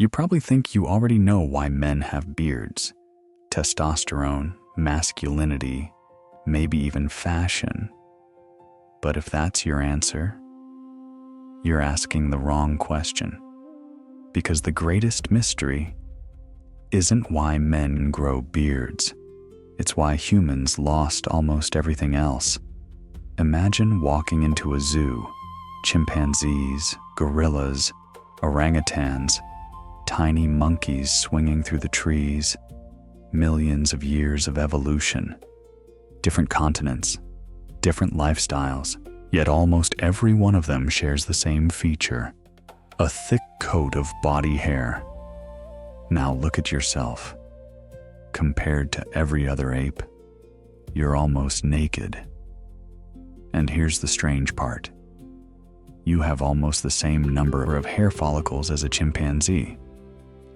You probably think you already know why men have beards. Testosterone, masculinity, maybe even fashion. But if that's your answer, you're asking the wrong question. Because the greatest mystery isn't why men grow beards. It's why humans lost almost everything else. Imagine walking into a zoo. Chimpanzees, gorillas, orangutans, tiny monkeys swinging through the trees. Millions of years of evolution. Different continents, different lifestyles, yet almost every one of them shares the same feature: a thick coat of body hair. Now look at yourself. Compared to every other ape, you're almost naked. And here's the strange part. You have almost the same number of hair follicles as a chimpanzee.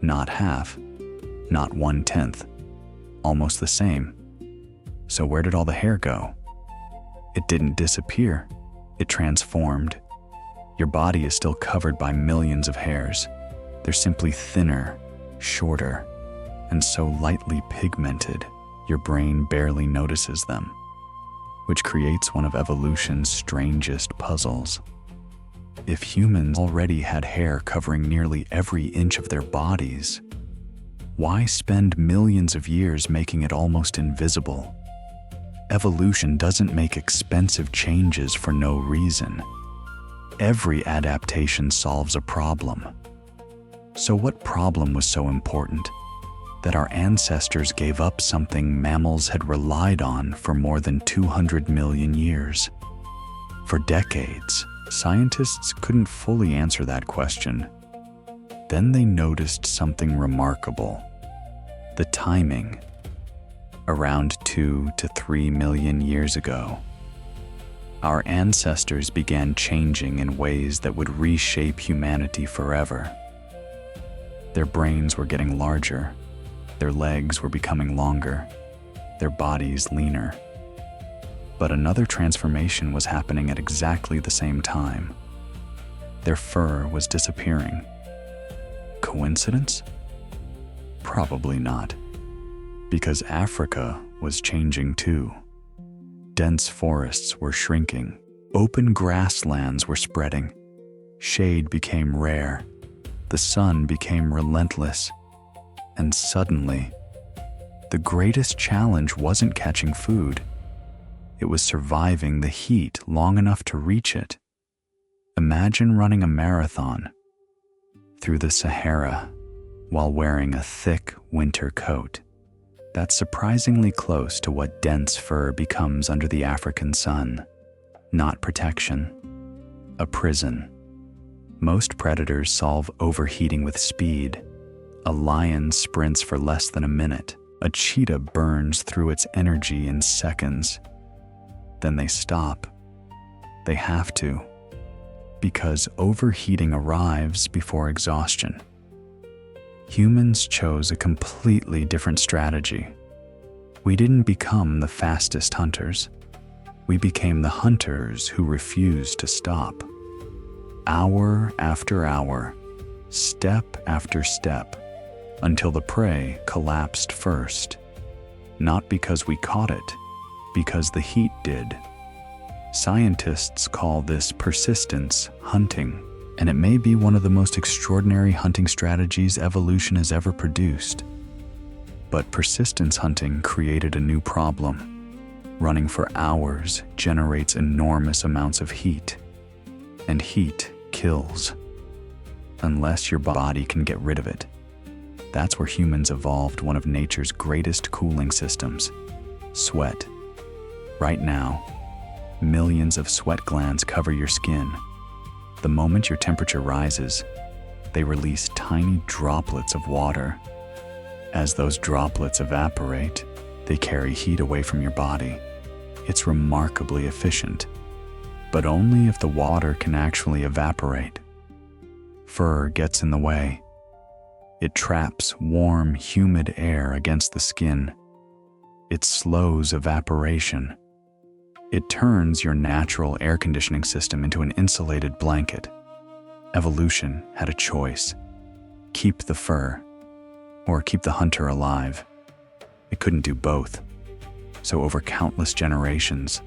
Not half, not 1/10, almost the same. So where did all the hair go? It didn't disappear, it transformed. Your body is still covered by millions of hairs. They're simply thinner, shorter, and so lightly pigmented, your brain barely notices them, which creates one of evolution's strangest puzzles. If humans already had hair covering nearly every inch of their bodies, why spend millions of years making it almost invisible? Evolution doesn't make expensive changes for no reason. Every adaptation solves a problem. So what problem was so important that our ancestors gave up something mammals had relied on for more than 200 million years? For decades, scientists couldn't fully answer that question. Then they noticed something remarkable: the timing. Around 2 to 3 million years ago, our ancestors began changing in ways that would reshape humanity forever. Their brains were getting larger, their legs were becoming longer, their bodies leaner. But another transformation was happening at exactly the same time. Their fur was disappearing. Coincidence? Probably not. Because Africa was changing too. Dense forests were shrinking. Open grasslands were spreading. Shade became rare. The sun became relentless. And suddenly, the greatest challenge wasn't catching food. It was surviving the heat long enough to reach it. Imagine running a marathon through the Sahara while wearing a thick winter coat. That's surprisingly close to what dense fur becomes under the African sun. Not protection, a prison. Most predators solve overheating with speed. A lion sprints for less than a minute. A cheetah burns through its energy in seconds. Then they stop. They have to, because overheating arrives before exhaustion. Humans chose a completely different strategy. We didn't become the fastest hunters. We became the hunters who refused to stop. Hour after hour, step after step, until the prey collapsed first. Not because we caught it, because the heat did. Scientists call this persistence hunting, and it may be one of the most extraordinary hunting strategies evolution has ever produced. But persistence hunting created a new problem. Running for hours generates enormous amounts of heat, and heat kills. Unless your body can get rid of it. That's where humans evolved one of nature's greatest cooling systems: sweat. Right now, millions of sweat glands cover your skin. The moment your temperature rises, they release tiny droplets of water. As those droplets evaporate, they carry heat away from your body. It's remarkably efficient, but only if the water can actually evaporate. Fur gets in the way. It traps warm, humid air against the skin. It slows evaporation. It turns your natural air conditioning system into an insulated blanket. Evolution had a choice: keep the fur or keep the hunter alive. It couldn't do both. So over countless generations,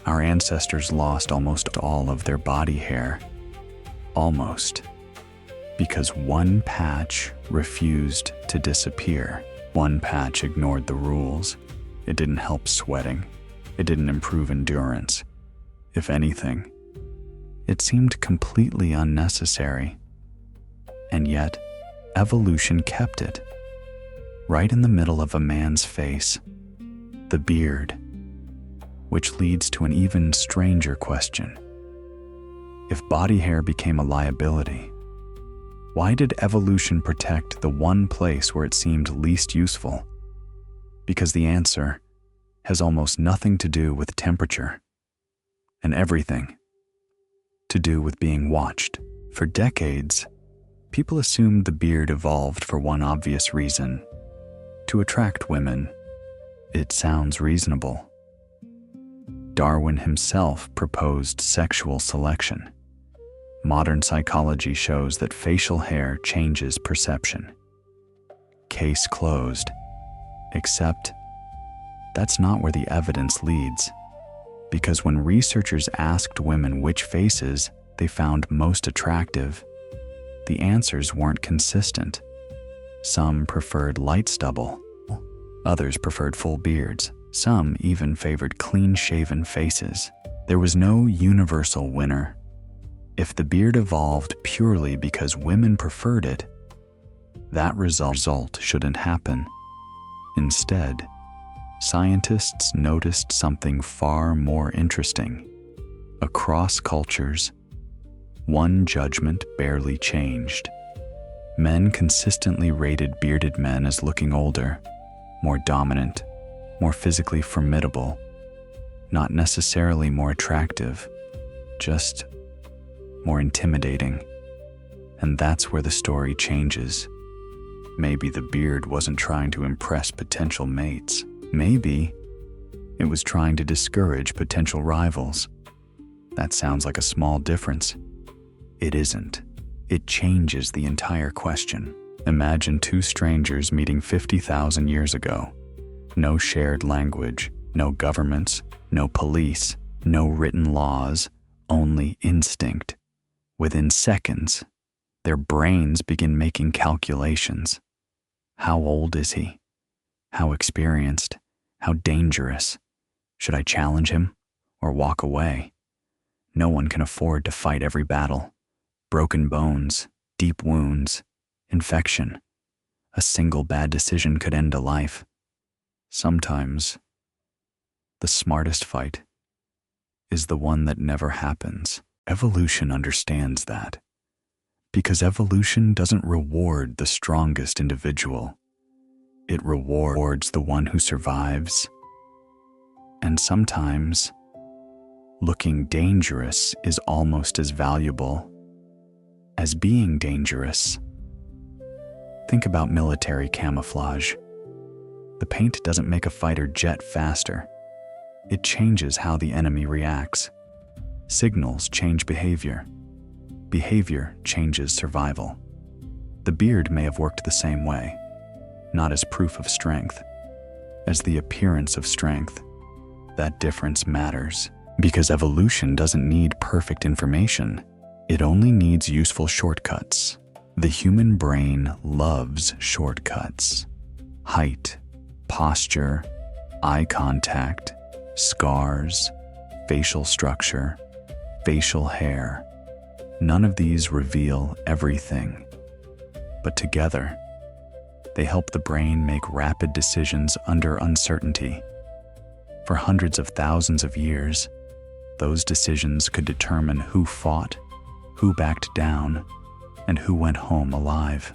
our ancestors lost almost all of their body hair. Almost. Because one patch refused to disappear. One patch ignored the rules. It didn't help sweating. It didn't improve endurance. If anything, it seemed completely unnecessary. And yet, evolution kept it. Right in the middle of a man's face, the beard. Which leads to an even stranger question. If body hair became a liability, why did evolution protect the one place where it seemed least useful? Because the answer has almost nothing to do with temperature, and everything to do with being watched. For decades, people assumed the beard evolved for one obvious reason: to attract women. It sounds reasonable. Darwin himself proposed sexual selection. Modern psychology shows that facial hair changes perception. Case closed. Except, that's not where the evidence leads. Because when researchers asked women which faces they found most attractive, the answers weren't consistent. Some preferred light stubble. Others preferred full beards. Some even favored clean-shaven faces. There was no universal winner. If the beard evolved purely because women preferred it, that result shouldn't happen. Instead, scientists noticed something far more interesting. Across cultures, one judgment barely changed. Men consistently rated bearded men as looking older, more dominant, more physically formidable, not necessarily more attractive, just more intimidating. And that's where the story changes. Maybe the beard wasn't trying to impress potential mates. Maybe it was trying to discourage potential rivals. That sounds like a small difference. It isn't. It changes the entire question. Imagine two strangers meeting 50,000 years ago. No shared language, no governments, no police, no written laws, only instinct. Within seconds, their brains begin making calculations. How old is he? How experienced? How dangerous? Should I challenge him or walk away? No one can afford to fight every battle. Broken bones, deep wounds, infection. A single bad decision could end a life. Sometimes, the smartest fight is the one that never happens. Evolution understands that. Because evolution doesn't reward the strongest individual. It rewards the one who survives. And sometimes, looking dangerous is almost as valuable as being dangerous. Think about military camouflage. The paint doesn't make a fighter jet faster. It changes how the enemy reacts. Signals change behavior. Behavior changes survival. The beard may have worked the same way, not as proof of strength, as the appearance of strength. That difference matters, because evolution doesn't need perfect information. It only needs useful shortcuts. The human brain loves shortcuts. Height, posture, eye contact, scars, facial structure, facial hair. None of these reveal everything, but together, they help the brain make rapid decisions under uncertainty. For hundreds of thousands of years, those decisions could determine who fought, who backed down, and who went home alive.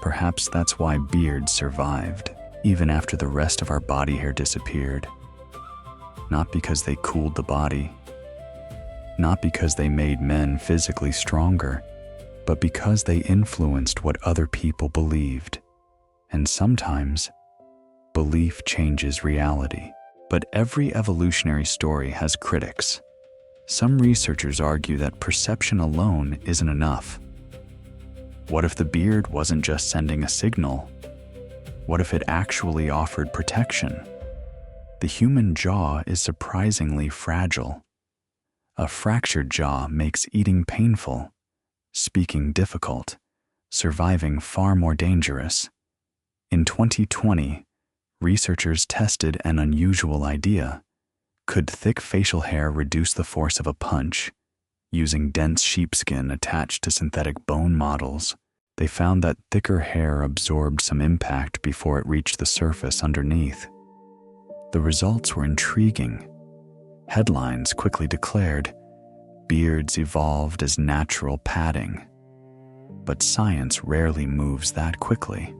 Perhaps that's why beards survived, even after the rest of our body hair disappeared. Not because they cooled the body, not because they made men physically stronger, but because they influenced what other people believed. And sometimes, belief changes reality. But every evolutionary story has critics. Some researchers argue that perception alone isn't enough. What if the beard wasn't just sending a signal? What if it actually offered protection? The human jaw is surprisingly fragile. A fractured jaw makes eating painful, speaking difficult, surviving far more dangerous. In 2020, researchers tested an unusual idea. Could thick facial hair reduce the force of a punch? Using dense sheepskin attached to synthetic bone models, they found that thicker hair absorbed some impact before it reached the surface underneath. The results were intriguing. Headlines quickly declared, "Beards evolved as natural padding." But science rarely moves that quickly.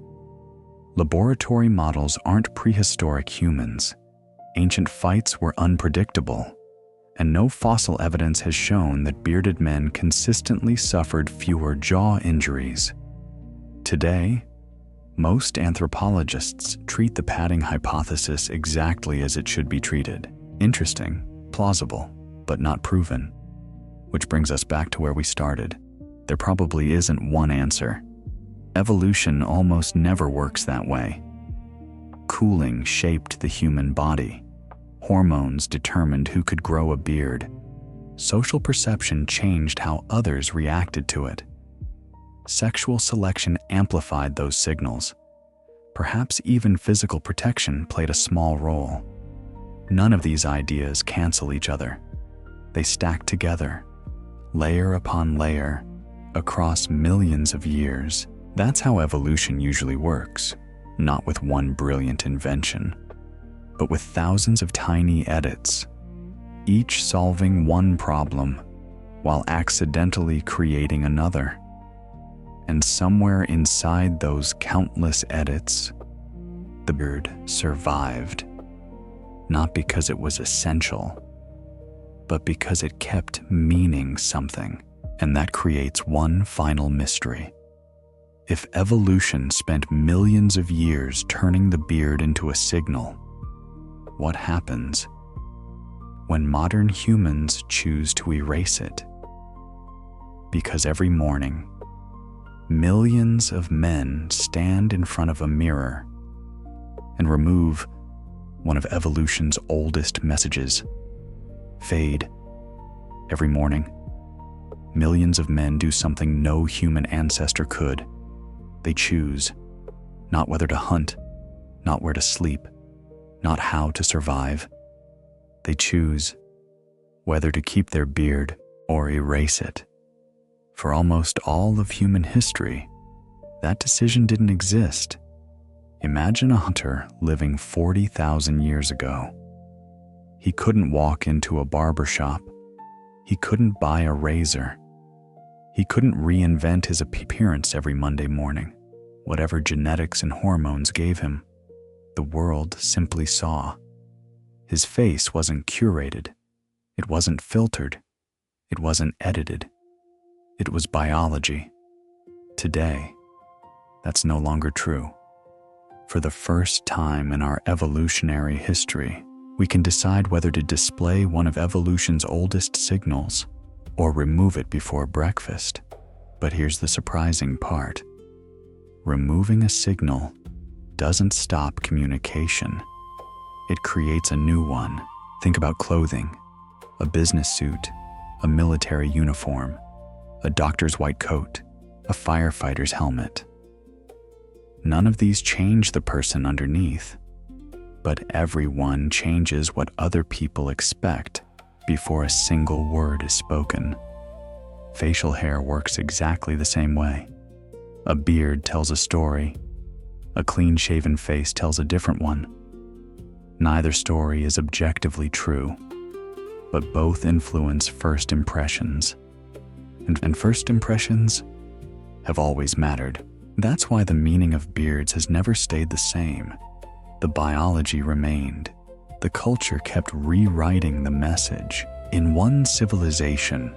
Laboratory models aren't prehistoric humans. Ancient fights were unpredictable, and no fossil evidence has shown that bearded men consistently suffered fewer jaw injuries. Today, most anthropologists treat the padding hypothesis exactly as it should be treated. Interesting, plausible, but not proven. Which brings us back to where we started. There probably isn't one answer. Evolution almost never works that way. Cooling shaped the human body. Hormones determined who could grow a beard. Social perception changed how others reacted to it. Sexual selection amplified those signals. Perhaps even physical protection played a small role. None of these ideas cancel each other. They stack together, layer upon layer, across millions of years. That's how evolution usually works, not with one brilliant invention, but with thousands of tiny edits, each solving one problem while accidentally creating another. And somewhere inside those countless edits, the beard survived, not because it was essential, but because it kept meaning something. And that creates one final mystery. If evolution spent millions of years turning the beard into a signal, what happens when modern humans choose to erase it? Because every morning, millions of men stand in front of a mirror and remove one of evolution's oldest messages: fade. Every morning, millions of men do something no human ancestor could. They choose not whether to hunt, not where to sleep, not how to survive. They choose whether to keep their beard or erase it. For almost all of human history, that decision didn't exist. Imagine a hunter living 40,000 years ago. He couldn't walk into a barber shop. He couldn't buy a razor. He couldn't reinvent his appearance every Monday morning. Whatever genetics and hormones gave him, the world simply saw. His face wasn't curated. It wasn't filtered. It wasn't edited. It was biology. Today, that's no longer true. For the first time in our evolutionary history, we can decide whether to display one of evolution's oldest signals or remove it before breakfast. But here's the surprising part. Removing a signal doesn't stop communication. It creates a new one. Think about clothing, a business suit, a military uniform, a doctor's white coat, a firefighter's helmet. None of these change the person underneath, but everyone changes what other people expect before a single word is spoken. Facial hair works exactly the same way. A beard tells a story. A clean-shaven face tells a different one. Neither story is objectively true, but both influence first impressions. And first impressions have always mattered. That's why the meaning of beards has never stayed the same. The biology remained. The culture kept rewriting the message. In one civilization,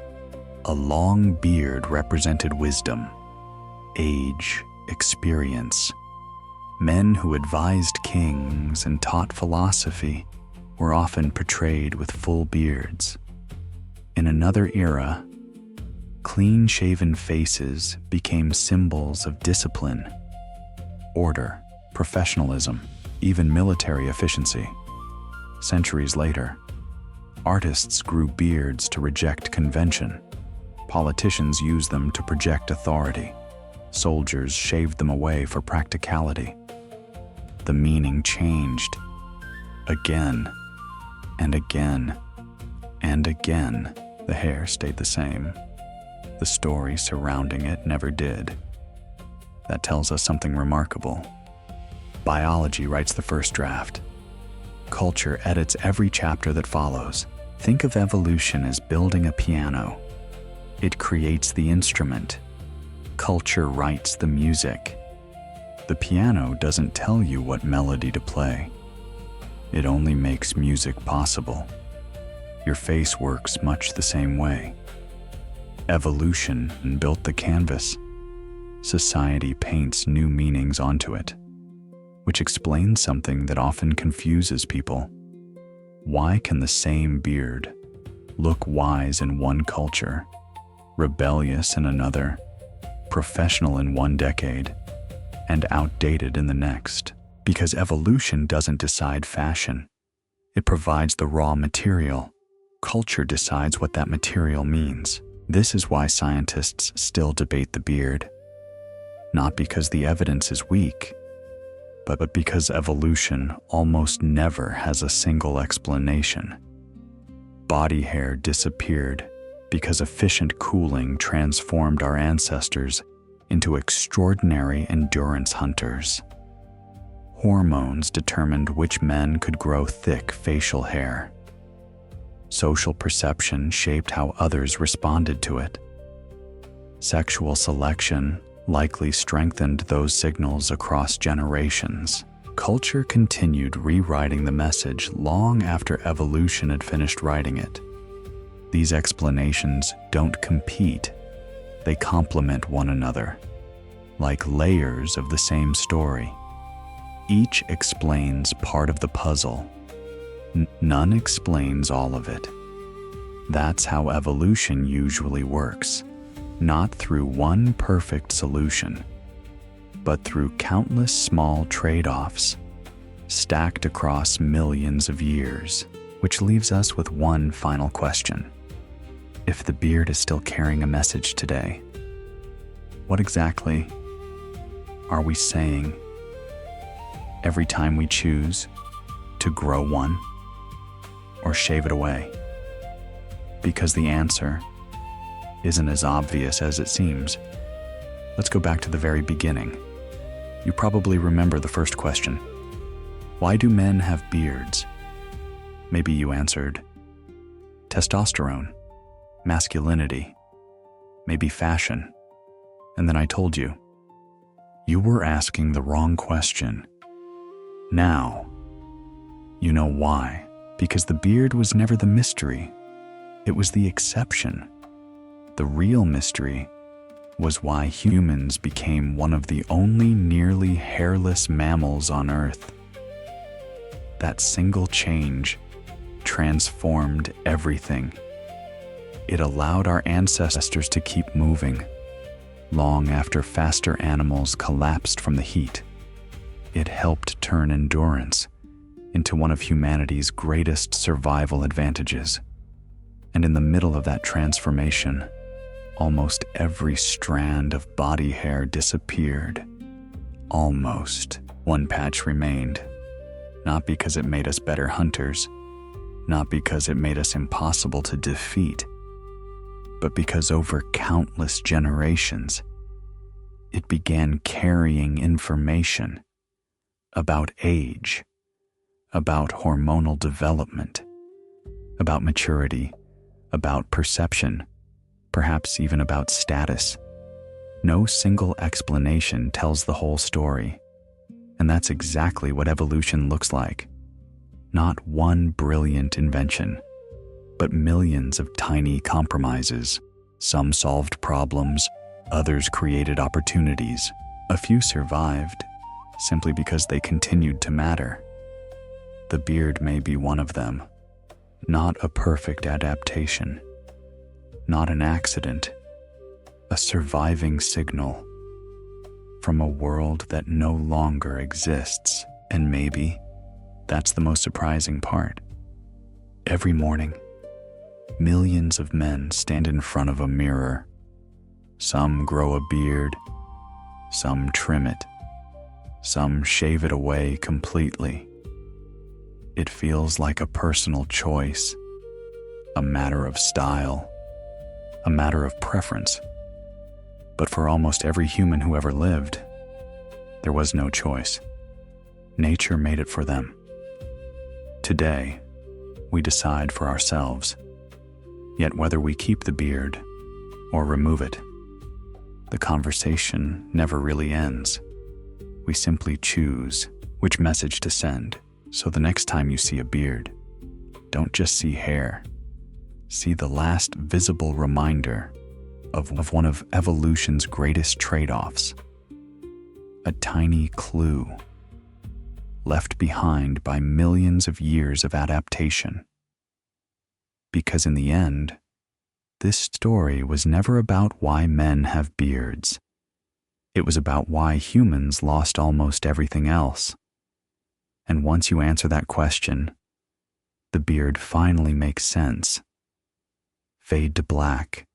a long beard represented wisdom, age, experience. Men who advised kings and taught philosophy were often portrayed with full beards. In another era, clean-shaven faces became symbols of discipline, order, professionalism, even military efficiency. Centuries later, artists grew beards to reject convention. Politicians used them to project authority. Soldiers shaved them away for practicality. The meaning changed. Again and again and again, the hair stayed the same. The story surrounding it never did. That tells us something remarkable. Biology writes the first draft. Culture edits every chapter that follows. Think of evolution as building a piano. It creates the instrument. Culture writes the music. The piano doesn't tell you what melody to play. It only makes music possible. Your face works much the same way. Evolution built the canvas. Society paints new meanings onto it, which explains something that often confuses people. Why can the same beard look wise in one culture, rebellious in another, professional in one decade, and outdated in the next? Because evolution doesn't decide fashion. It provides the raw material. Culture decides what that material means. This is why scientists still debate the beard. Not because the evidence is weak, but because evolution almost never has a single explanation. Body hair disappeared because efficient cooling transformed our ancestors into extraordinary endurance hunters. Hormones determined which men could grow thick facial hair. Social perception shaped how others responded to it. Sexual selection likely strengthened those signals across generations. Culture continued rewriting the message long after evolution had finished writing it. These explanations don't compete. They complement one another, like layers of the same story. Each explains part of the puzzle. None explains all of it. That's how evolution usually works. Not through one perfect solution, but through countless small trade-offs, stacked across millions of years, which leaves us with one final question. If the beard is still carrying a message today, what exactly are we saying every time we choose to grow one or shave it away? Because the answer isn't as obvious as it seems. Let's go back to the very beginning. You probably remember the first question. Why do men have beards? Maybe you answered, testosterone, masculinity, maybe fashion. And then I told you, you were asking the wrong question. Now, you know why. Because the beard was never the mystery. It was the exception. The real mystery was why humans became one of the only nearly hairless mammals on Earth. That single change transformed everything. It allowed our ancestors to keep moving, long after faster animals collapsed from the heat. It helped turn endurance into one of humanity's greatest survival advantages. And in the middle of that transformation, almost every strand of body hair disappeared. Almost. One patch remained, not because it made us better hunters, not because it made us impossible to defeat, but because over countless generations, it began carrying information about age, about hormonal development, about maturity, about perception, perhaps even about status. No single explanation tells the whole story, and that's exactly what evolution looks like. Not one brilliant invention, but millions of tiny compromises. Some solved problems, others created opportunities. A few survived simply because they continued to matter. The beard may be one of them. Not a perfect adaptation, not an accident, a surviving signal from a world that no longer exists. And maybe that's the most surprising part. Every morning, millions of men stand in front of a mirror. Some grow a beard, some trim it, some shave it away completely. It feels like a personal choice, a matter of style, a matter of preference. But for almost every human who ever lived, there was no choice. Nature made it for them. Today, we decide for ourselves. Yet whether we keep the beard or remove it, the conversation never really ends. We simply choose which message to send. So the next time you see a beard, don't just see hair. See the last visible reminder of one of evolution's greatest trade-offs. A tiny clue left behind by millions of years of adaptation. Because in the end, this story was never about why men have beards. It was about why humans lost almost everything else. And once you answer that question, the beard finally makes sense. Fade to black,